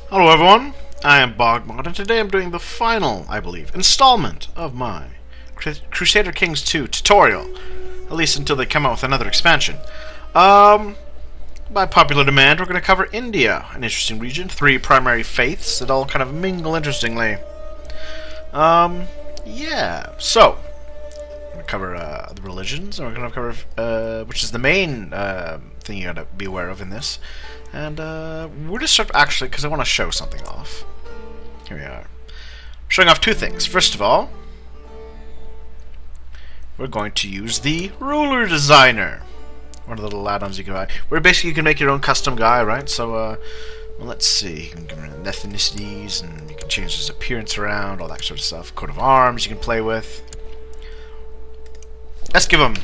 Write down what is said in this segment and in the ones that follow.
Hello everyone, I am Bogmod, and today I'm doing the final, I believe, installment of my Crusader Kings 2 tutorial, at least until they come out with another expansion. By popular demand, we're going to cover India, an interesting region, 3 primary faiths that all kind of mingle interestingly. Yeah, so, we're going to cover the religions, and we're going to cover, which is the main thing you got to be aware of in this. And we're going to start, actually, because I want to show something off. Here we are. Showing off 2 things. First of all, we're going to use the ruler designer. One of the little add-ons you can buy. Where basically you can make your own custom guy, right? So, well, let's see. You can give him ethnicities, and you can change his appearance around, all that sort of stuff. Coat of arms you can play with. Let's give him...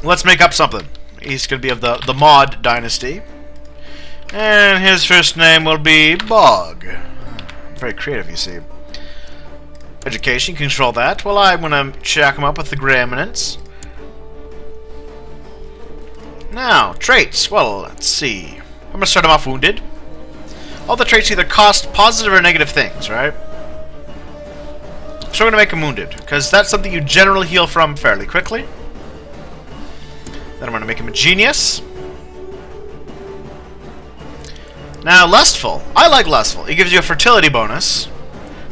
Let's make up something. He's going to be of the Mod dynasty. And his first name will be Bog. Very creative, you see. Education, control that. Well, I'm going to check him up with the Grey Eminence. Now, traits. Well, let's see. I'm going to start him off wounded. All the traits either cost positive or negative things, right? So we're going to make him wounded, because that's something you generally heal from fairly quickly. Then I'm going to make him a genius. Now, lustful. I like lustful. It gives you a fertility bonus.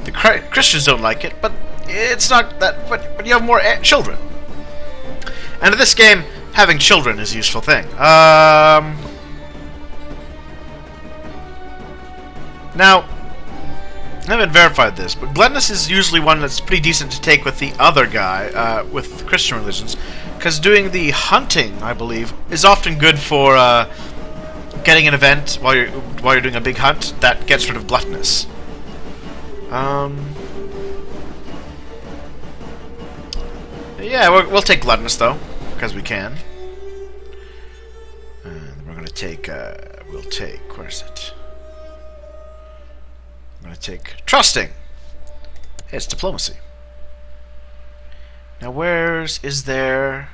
The Christians don't like it, but it's not that. But you have more children. And in this game, having children is a useful thing. Now, I haven't verified this, but gluttonous is usually one that's pretty decent to take with the other guy, with Christian religions, because doing the hunting, I believe, is often good for getting an event while you're doing a big hunt that gets rid of gluttonous. Yeah, we'll take gluttonous though, because we can. And we're gonna take. We'll take. Where is it? I'm gonna take trusting. It's diplomacy. Now, where's is there?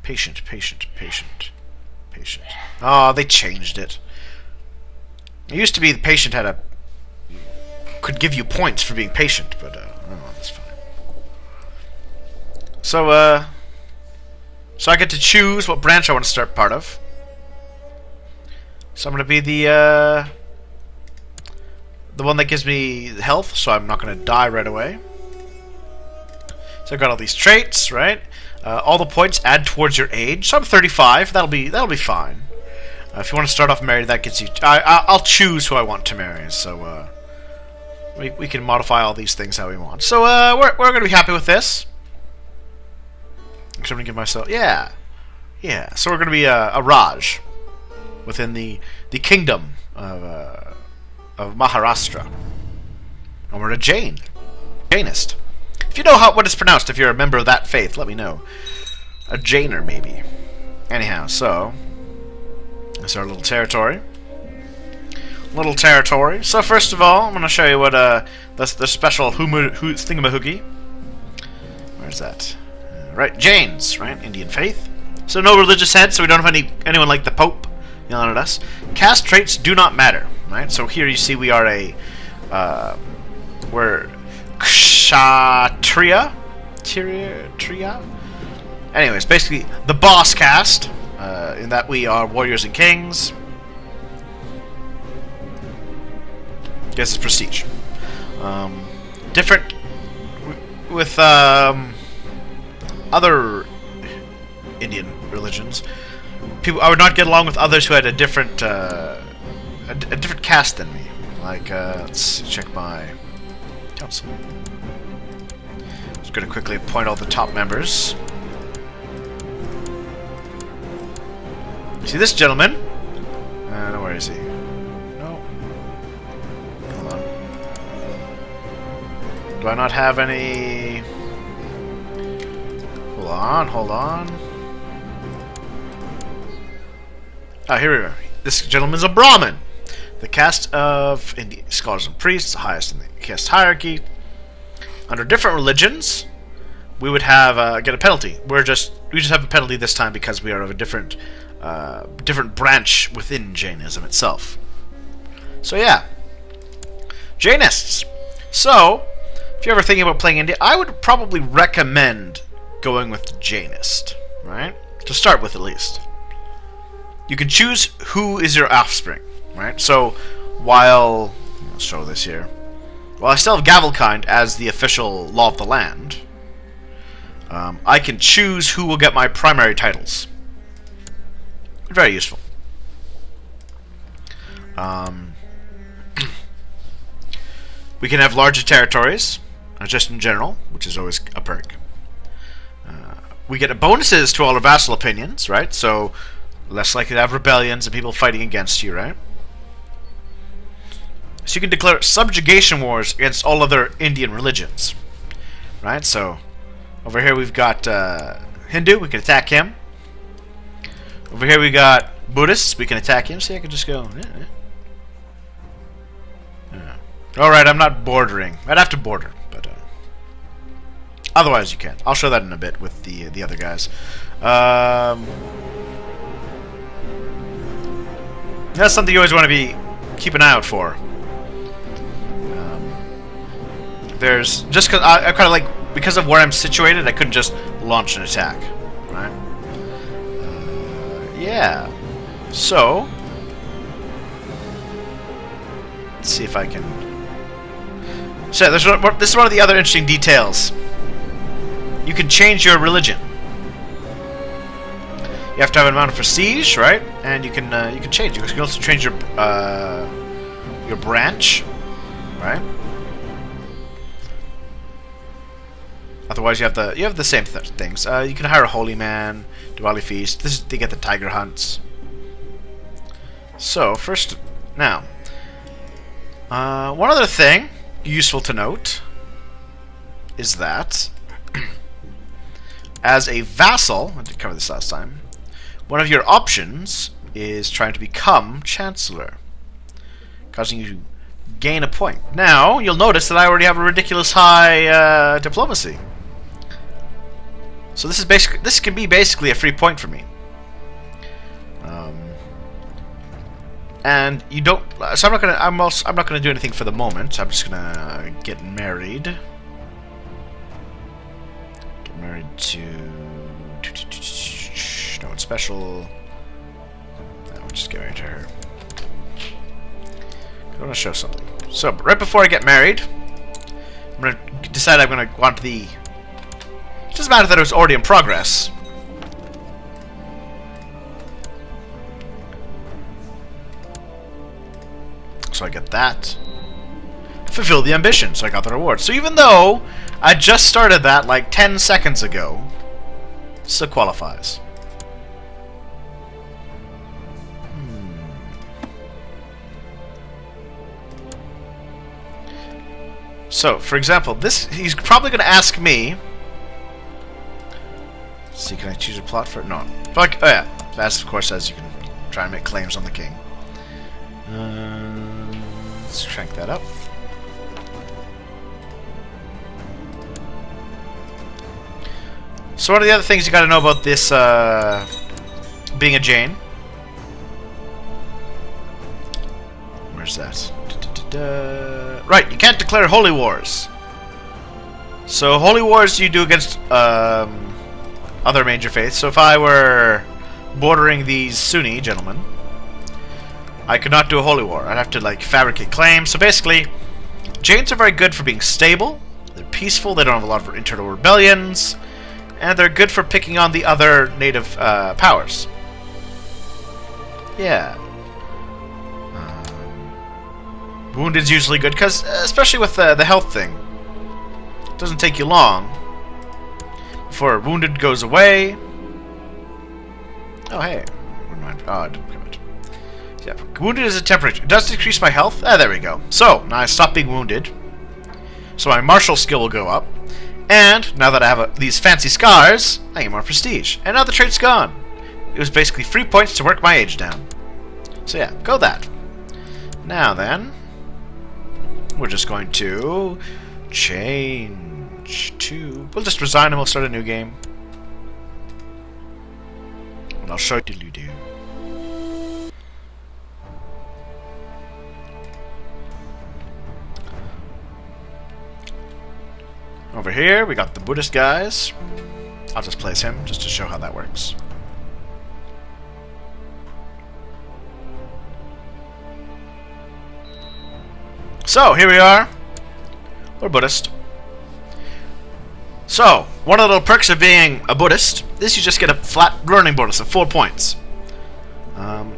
Patient. Oh, they changed it. It used to be the patient could give you points for being patient, but oh, that's fine. So so I get to choose what branch I want to start part of. So I'm going to be the one that gives me health, so I'm not going to die right away. So I've got all these traits, right? All the points add towards your age. So I'm 35. That'll be fine. If you want to start off married, that gets you. I'll choose who I want to marry. So we can modify all these things how we want. So we're going to be happy with this. I'm going to give myself yeah. So we're going to be a Raj within the kingdom of Maharashtra, and we're a Jainist. If you know what it's pronounced, if you're a member of that faith, let me know. A Jainer, maybe. Anyhow, so that's our little territory. So first of all, I'm going to show you what the special thingamahoogie. Where's that? Right, Jains, right? Indian faith. So no religious head, so we don't have anyone like the Pope yelling at us. Caste traits do not matter, right? So here you see we are we're Kshatriya. Anyways, basically the boss caste, in that we are warriors and kings. Guess it's prestige. Different with other Indian religions. I would not get along with others who had a different caste than me. Like, let's check my council. Just going to quickly appoint all the top members. See this gentleman? No, where is he? No. Hold on. Do I not have any? Hold on. Ah, here we are. This gentleman's a Brahmin. The caste of Indian scholars and priests, the highest in the caste hierarchy. Under different religions, we would have get a penalty. We just have a penalty this time because we are of a different branch within Jainism itself. So yeah, Jainists. So if you're ever thinking about playing India, I would probably recommend going with Jainist, right? To start with, at least. You can choose who is your offspring, right? So while I'll show this here. While I still have Gavelkind as the official law of the land, I can choose who will get my primary titles. Very useful. We can have larger territories, just in general, which is always a perk. We get bonuses to all our vassal opinions, right? So less likely to have rebellions and people fighting against you, right? So you can declare subjugation wars against all other Indian religions, right? So over here we've got Hindu, we can attack him. Over here we got Buddhists, we can attack him. See, I can just go. Alright, I'm not bordering. I'd have to border, but otherwise you can. I'll show that in a bit with the other guys. That's something you always want to keep an eye out for. There's just because I kind of like, because of where I'm situated, I couldn't just launch an attack, right? Yeah. So let's see if I can. So this is one of the other interesting details. You can change your religion. You have to have an amount of prestige, right? And you can change. You can also change your branch, right? Otherwise, you have the same things. You can hire a holy man, Diwali feast. They get the tiger hunts. So first, now, one other thing useful to note is that as a vassal, I did cover this last time, one of your options is trying to become chancellor, causing you to gain a point. Now, you'll notice that I already have a ridiculous high diplomacy. So this can be basically a free point for me. And you don't. So I'm not gonna do anything for the moment. I'm just gonna get married. Get married to. No, it's special. I'll just get married to her. I want to show something. So right before I get married, I'm gonna decide I'm gonna want the. It doesn't matter that it was already in progress. So I get that. Fulfill the ambition, so I got the reward. So even though I just started that like 10 seconds ago, still qualifies. So, for example, he's probably going to ask me. Let's see, can I choose a plot for it? No. But, oh yeah, as of course as you can try and make claims on the king. Let's crank that up. So one of the other things you got to know about this being a Jain. Where's that? Right, you can't declare holy wars. So holy wars you do against other major faiths. So if I were bordering these Sunni gentlemen, I could not do a holy war. I'd have to like fabricate claims. So basically, Jains are very good for being stable. They're peaceful. They don't have a lot of internal rebellions, and they're good for picking on the other native powers. Yeah. Wounded's usually good because, especially with the health thing, it doesn't take you long before wounded goes away. Oh hey, never mind. Oh, I didn't come it. Yeah, wounded is a temporary. It does decrease my health. Ah, there we go. So now I stop being wounded. So my martial skill will go up, and now that I have these fancy scars, I get more prestige. And now the trait's gone. It was basically free points to work my age down. So yeah, go that. Now then, we're just going to change. Switch to... We'll just resign and we'll start a new game. And I'll show you do. Over here, we got the Buddhist guys. I'll just place him, just to show how that works. So, here we are. We're Buddhist. So, one of the little perks of being a Buddhist is you just get a flat learning bonus of 4 points.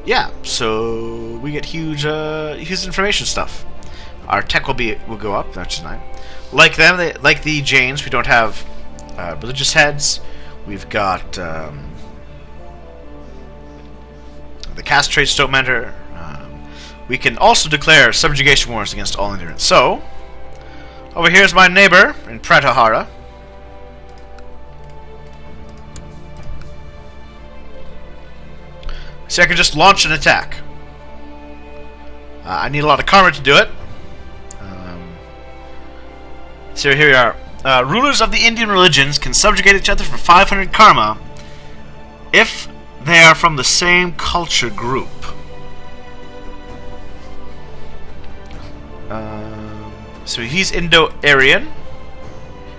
Yeah, so we get huge information stuff. Our tech will go up, which is nice. Like them, like the Jains, we don't have religious heads. We've got the caste traits don't matter. We can also declare subjugation wars against all Indians. So, over here is my neighbor in Pratihara. So I can just launch an attack. I need a lot of karma to do it. So here we are. Rulers of the Indian religions can subjugate each other for 500 karma if they are from the same culture group. So he's Indo-Aryan,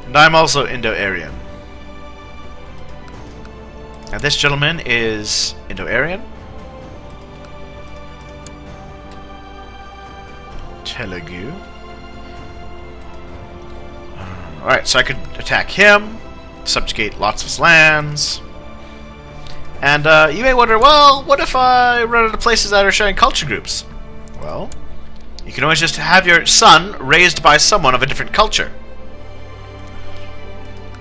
and I'm also Indo-Aryan. And this gentleman is Indo-Aryan. Telugu. Alright, so I could attack him, subjugate lots of his lands. And you may wonder, well, what if I run into places that are sharing culture groups? Well, you can always just have your son raised by someone of a different culture.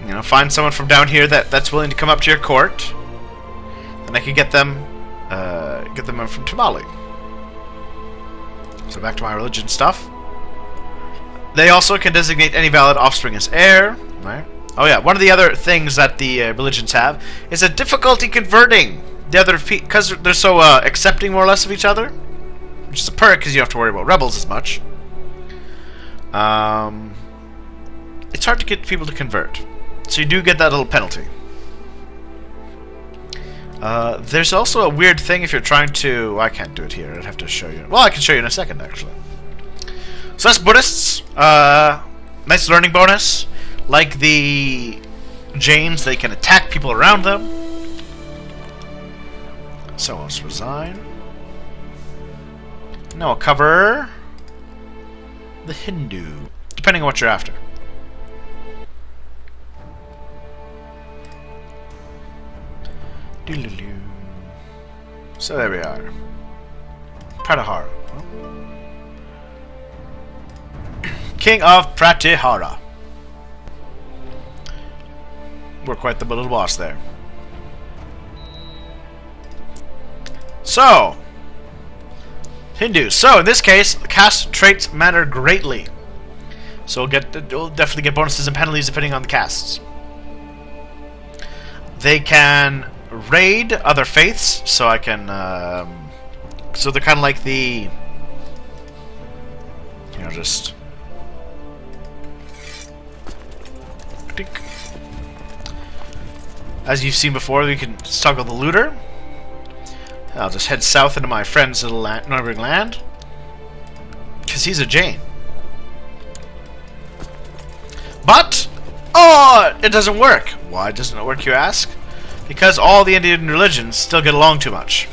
You know, find someone from down here that's willing to come up to your court, and I could get them from Tamale. So back to my religion stuff. They also can designate any valid offspring as heir. Right? Oh yeah, one of the other things that the religions have is a difficulty converting the other because they're so accepting more or less of each other, which is a perk because you don't have to worry about rebels as much. It's hard to get people to convert, so you do get that little penalty. There's also a weird thing if you're trying to... I can't do it here. I'd have to show you. Well, I can show you in a second, actually. So that's Buddhists. Nice learning bonus. Like the Jains, they can attack people around them. So let's resign. Now I'll cover the Hindu, depending on what you're after. So there we are. Pratihara. King of Pratihara. We're quite the little boss there. So, Hindus. So in this case, caste traits matter greatly. So we'll definitely get bonuses and penalties depending on the castes. They can raid other faiths, so I can. So they're kind of like the, just. As you've seen before, we can toggle the looter. I'll just head south into my friend's little neighboring land, because he's a Jain. But, it doesn't work. Why doesn't it work, you ask? Because all the Indian religions still get along too much.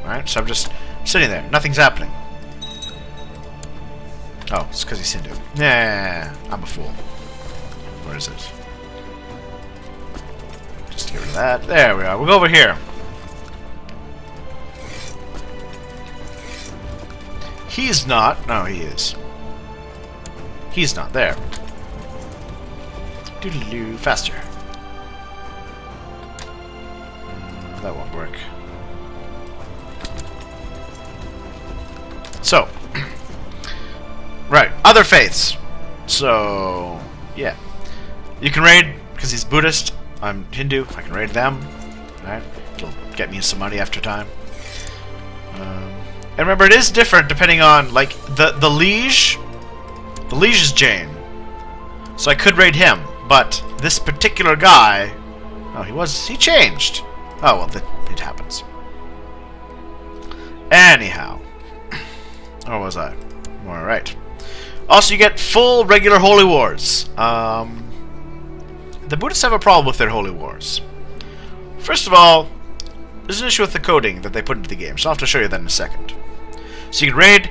Right? So I'm just sitting there. Nothing's happening. Oh, it's because he's Hindu. Nah, I'm a fool. Where is it? Just get rid of that. There we are. We'll go over here. He's not. No, he is. He's not there. Doodle-doo. Faster. That won't work. So. Right. Other faiths. So. Yeah. You can raid, because he's Buddhist. I'm Hindu. I can raid them. Right? It'll get me some money after time. And remember, it is different depending on, like, the liege. The liege is Jain. So I could raid him. But this particular guy, he changed. Oh well, it happens. Anyhow, where was I? All right. Also, you get full regular holy wars. The Buddhists have a problem with their holy wars. First of all, there's an issue with the coding that they put into the game, so I'll have to show you that in a second. So you can raid,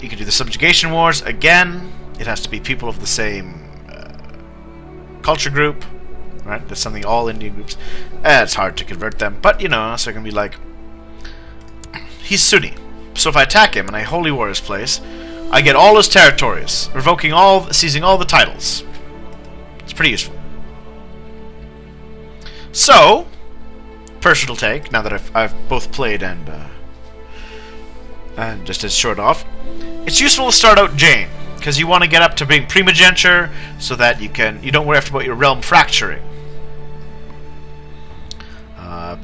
you can do the subjugation wars. Again, it has to be people of the same culture group, right? That's something all Indian groups. It's hard to convert them, but you know, so it can be like, he's Sunni, so if I attack him and I holy war his place, I get all his territories, seizing all the titles. It's pretty useful. So, personal take, now that I've both played and just as short off, it's useful to start out Jain, because you want to get up to being primogeniture, so that you don't worry after about your realm fracturing.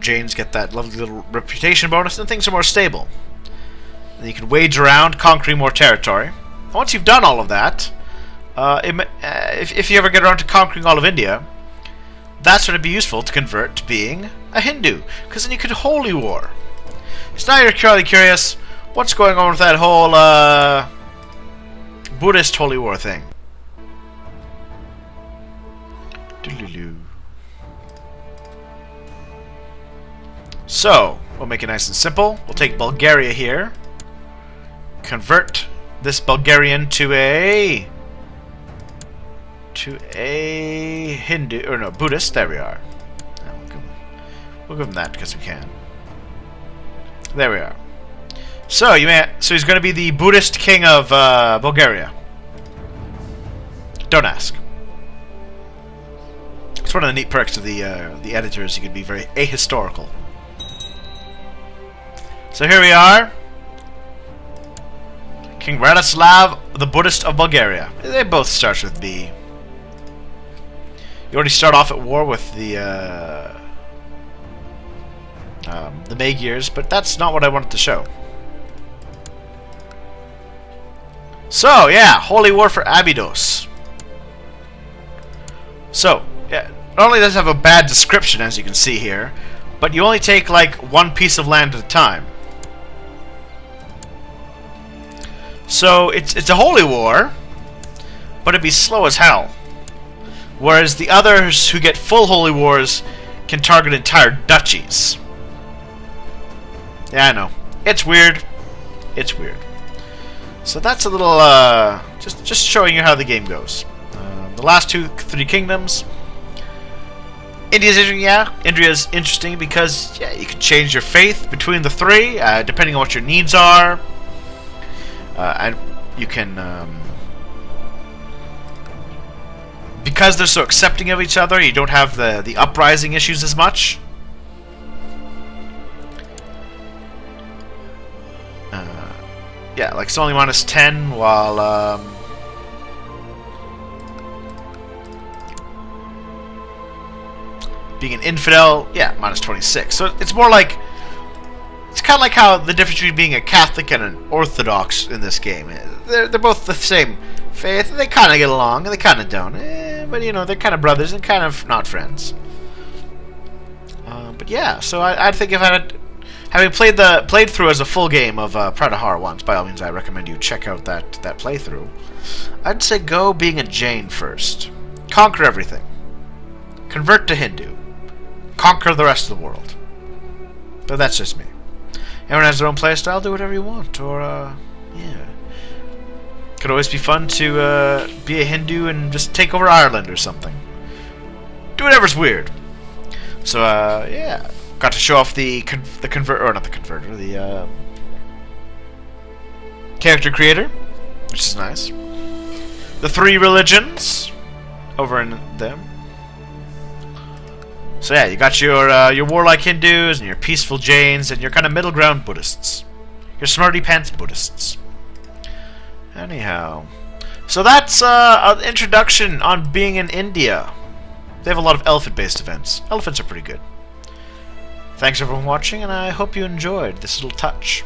Jains get that lovely little reputation bonus, and things are more stable. And you can wage around, conquering more territory. Once you've done all of that, if you ever get around to conquering all of India, that's when it'd be useful to convert to being a Hindu, because then you could holy war. So now you're probably curious, what's going on with that whole Buddhist holy war thing? So, we'll make it nice and simple. We'll take Bulgaria here. Convert this Bulgarian to a Hindu, or no, Buddhist. There we are. We'll give him that because we can. There we are. So so he's going to be the Buddhist king of Bulgaria. Don't ask. It's one of the neat perks of the editors. You can be very ahistorical. So here we are. King Radislav, the Buddhist of Bulgaria. They both start with B. You already start off at war with the Magyars, but that's not what I wanted to show. So, yeah, holy war for Abydos. So, yeah, not only does it have a bad description, as you can see here, but you only take, like, one piece of land at a time. So, it's a holy war, but it'd be slow as hell. Whereas the others who get full holy wars can target entire duchies. Yeah, I know. It's weird. It's weird. So that's a little, just showing you how the game goes. The last three kingdoms. India's interesting because, yeah, you can change your faith between the three, depending on what your needs are. And you can, because they're so accepting of each other, you don't have the uprising issues as much. Yeah, like it's only -10, while being an infidel, yeah, -26. So it's more like, it's kind of like how the difference between being a Catholic and an Orthodox in this game. They're both the same faith, and they kind of get along, and they kind of don't. But you know, they're kind of brothers and kind of not friends. But yeah, so I think if I had, having played through as a full game of Pradahar once, by all means I recommend you check out that playthrough. I'd say go being a Jain first. Conquer everything. Convert to Hindu. Conquer the rest of the world. But that's just me. Everyone has their own playstyle, do whatever you want, or yeah. Could always be fun to be a Hindu and just take over Ireland or something. Do whatever's weird. So yeah. Got to show off the character creator, which is nice. The three religions over in them. So yeah, you got your warlike Hindus and your peaceful Jains and your kind of middle ground Buddhists, your smarty pants Buddhists. Anyhow, so that's an introduction on being in India. They have a lot of elephant-based events. Elephants are pretty good. Thanks everyone for watching, and I hope you enjoyed this little touch.